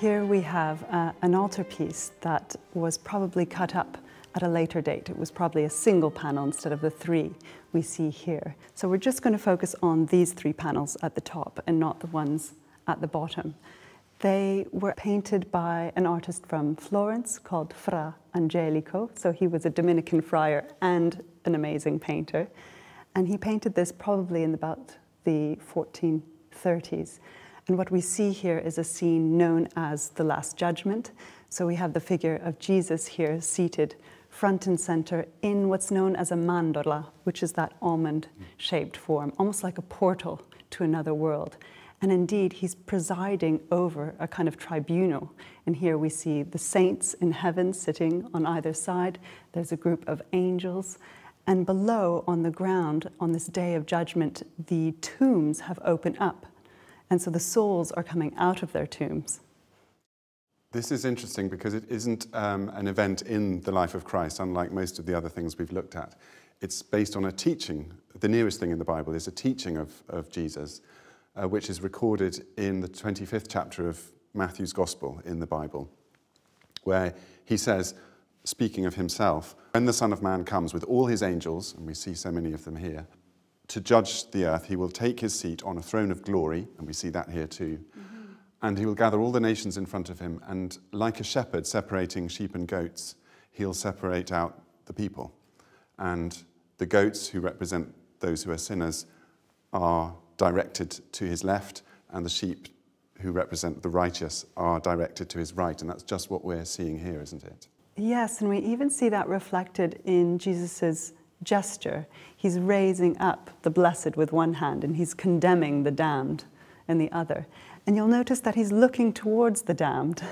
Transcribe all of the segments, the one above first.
Here we have an altarpiece that was probably cut up at a later date. It was probably a single panel instead of the three we see here. So we're just going to focus on these three panels at the top and not the ones at the bottom. They were painted by an artist from Florence called Fra Angelico. So he was a Dominican friar and an amazing painter. And he painted this probably in about the 1430s. And what we see here is a scene known as the Last Judgment. So we have the figure of Jesus here seated front and center in what's known as a mandorla, which is that almond-shaped form, almost like a portal to another world. And indeed, he's presiding over a kind of tribunal. And here we see the saints in heaven sitting on either side. There's a group of angels. And below, on the ground, on this day of judgment, the tombs have opened up. And so the souls are coming out of their tombs. This is interesting because it isn't an event in the life of Christ, unlike most of the other things we've looked at. It's based on a teaching. The nearest thing in the Bible is a teaching of Jesus, which is recorded in the 25th chapter of Matthew's Gospel in the Bible, where he says, speaking of himself, when the Son of Man comes with all his angels, and we see so many of them here, to judge the earth, he will take his seat on a throne of glory, and we see that here too, and he will gather all the nations in front of him, and like a shepherd separating sheep and goats, he'll separate out the people. And the goats, who represent those who are sinners, are directed to his left, and the sheep, who represent the righteous, are directed to his right. And that's just what we're seeing here, isn't it? Yes, and we even see that reflected in Jesus's gesture. He's raising up the blessed with one hand, and he's condemning the damned in the other. And you'll notice that he's looking towards the damned,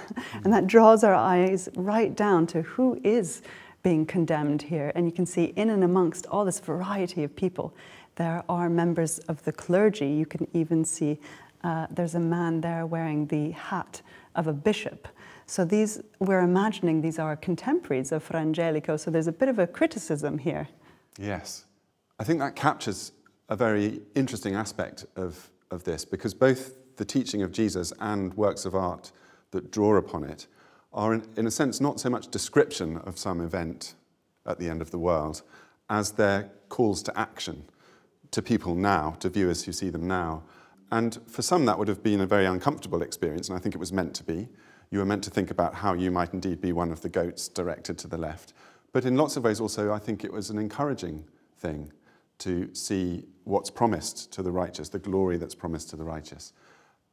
and that draws our eyes right down to who is being condemned here. And you can see in and amongst all this variety of people, there are members of the clergy. You can even see there's a man there wearing the hat of a bishop. So we're imagining these are contemporaries of Fra Angelico, so there's a bit of a criticism here. Yes. I think that captures a very interesting aspect of this, because both the teaching of Jesus and works of art that draw upon it are, in a sense, not so much description of some event at the end of the world as they're calls to action to people now, to viewers who see them now. And for some, that would have been a very uncomfortable experience, and I think it was meant to be. You were meant to think about how you might indeed be one of the goats directed to the left. But in lots of ways also, I think it was an encouraging thing to see what's promised to the righteous, the glory that's promised to the righteous.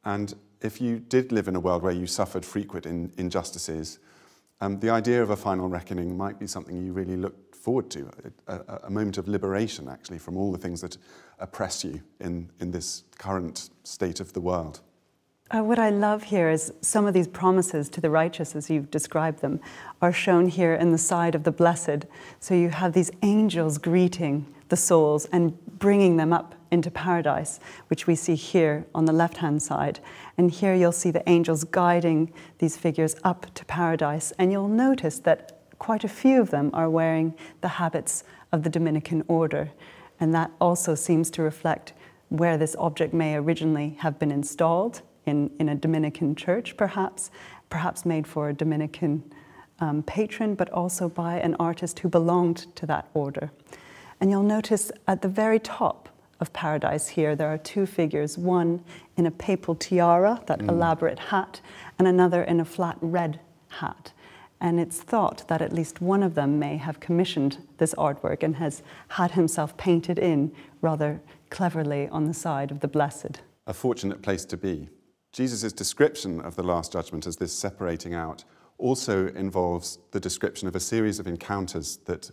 And if you did live in a world where you suffered frequent injustices, the idea of a final reckoning might be something you really looked forward to, a moment of liberation, actually, from all the things that oppress you in this current state of the world. What I love here is some of these promises to the righteous, as you've described them, are shown here in the side of the blessed. So you have these angels greeting the souls and bringing them up into paradise, which we see here on the left-hand side. And here you'll see the angels guiding these figures up to paradise. And you'll notice that quite a few of them are wearing the habits of the Dominican order. And that also seems to reflect where this object may originally have been installed, in a Dominican church, perhaps made for a Dominican patron, but also by an artist who belonged to that order. And you'll notice at the very top of paradise here, there are two figures, one in a papal tiara, that elaborate hat, and another in a flat red hat. And it's thought that at least one of them may have commissioned this artwork and has had himself painted in rather cleverly on the side of the blessed. A fortunate place to be. Jesus' description of the Last Judgment as this separating out also involves the description of a series of encounters that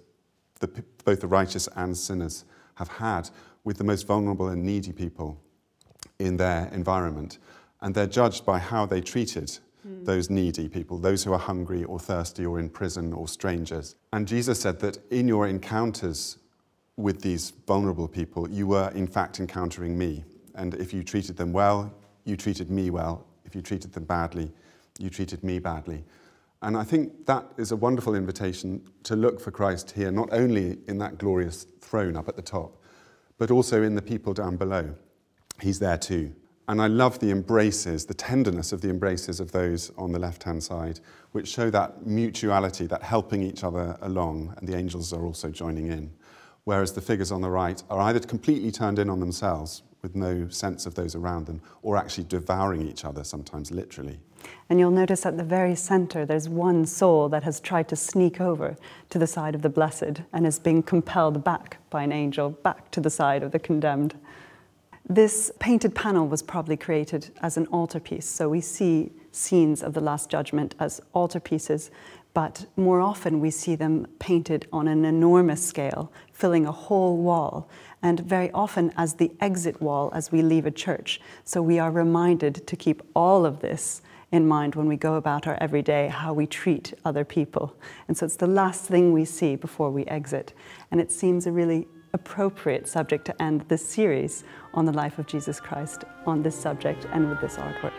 both the righteous and sinners have had with the most vulnerable and needy people in their environment. And they're judged by how they treated those needy people, those who are hungry or thirsty or in prison or strangers. And Jesus said that in your encounters with these vulnerable people, you were in fact encountering me. And if you treated them well, you treated me well. If you treated them badly, you treated me badly. And I think that is a wonderful invitation to look for Christ here, not only in that glorious throne up at the top, but also in the people down below. He's there too. And I love the embraces, the tenderness of the embraces of those on the left-hand side, which show that mutuality, that helping each other along, and the angels are also joining in. Whereas the figures on the right are either completely turned in on themselves, with no sense of those around them, or actually devouring each other, sometimes literally. And you'll notice at the very center, there's one soul that has tried to sneak over to the side of the blessed and is being compelled back by an angel, back to the side of the condemned. This painted panel was probably created as an altarpiece, so we see scenes of the Last Judgment as altarpieces, but more often we see them painted on an enormous scale, filling a whole wall, and very often as the exit wall as we leave a church. So we are reminded to keep all of this in mind when we go about our everyday, how we treat other people. And so it's the last thing we see before we exit. And it seems a really appropriate subject to end this series on the life of Jesus Christ on this subject and with this artwork.